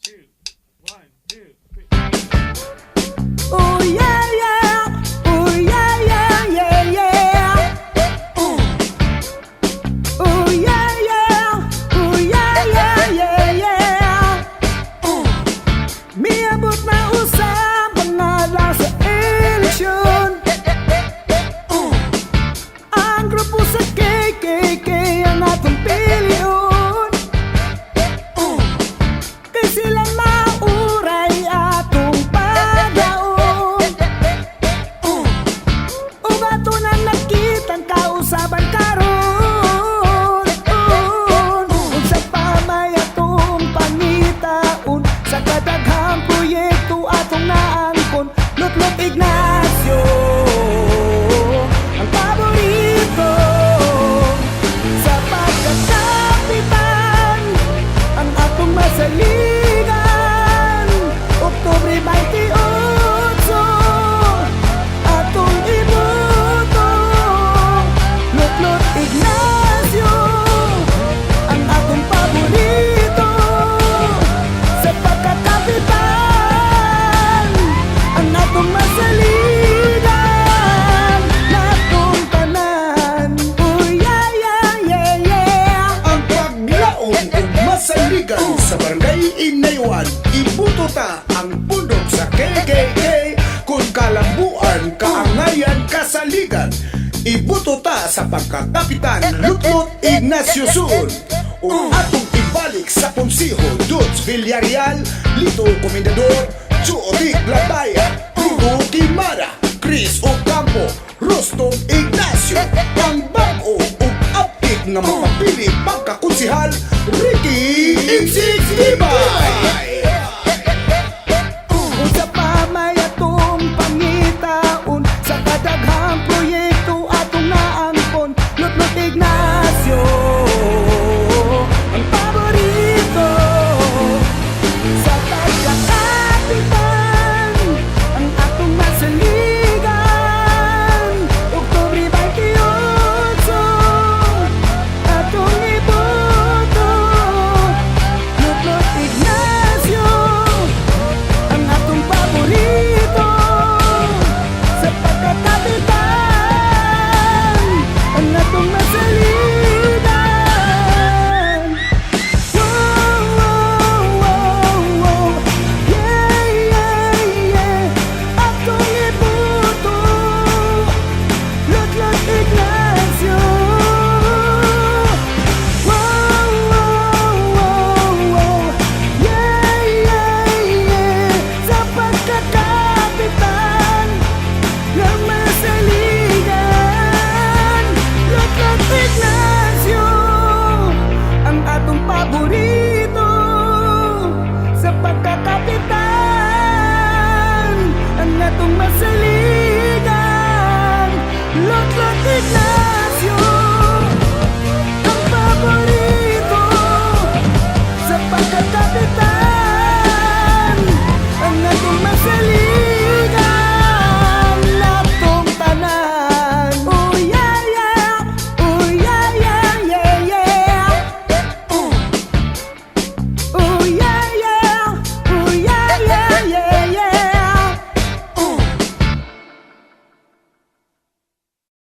two, one, two, three. Oh yeah, yeah. Oh yeah, yeah, yeah, yeah. Oh yeah, yeah. Oh yeah, yeah, yeah, yeah. Miabot na usapan na lang sa eleksyon. Ang grupo sa KKK ang atong piliyon. Kay sila mauray atong padaon. O bato na nakitang kausaban karon. Unsa pa may atong pangitaon sa kadaghang proyekto atong naangkon. Lutlot Ignacio ang paborito sa pagkakapitan. Ang atong masaligan Oktubre 28 atong iboto. Lutlot Ignacio ang atong paborito sa pagkakapitan. Ang atong masaligan natong tanan. Oh yeah, yeah, yeah, yeah. Ang paglaom ug masaligan sa barangay Inaywan, ibuto ta ang pundok sa KKK. Kung kalambuan, kaangayan, kasaligan, ibuto ta sa pagkakapitan Lutlot Ignacio Sun. O atong ibalik sa Ponsiho, Dutz Villarreal, Lito Comendador, Chuotic Labaya, Rugo Kimara, Chris Ocampo, Rostong Ignacio. Ang bago ug update nga mapapili pagkakonsihal, Ricky Insig Tibay. Unsa pa may atong pangitaon sa kadaghang proyekto atong naangkon. Lutlot Ignacio ang paborito sa pagkakapitan. Ang atong masaligan Oktubre 28 atong iboto. Lutlot Ignacio ang atong paborito sa pagkakapitan. Ang atong masaligan. Wow, wow, wow, wow. Yeah, yeah, yeah. Atong iboto. Lutlot Ignacio. Wow, wow, wow, wow. Yeah, yeah, yeah. Sa pagkakapitan ng masaligan. Lutlot Ignacio ang atong paborito sa pagkakapitan. Ang atong masaligan. Lutlot Ignacio.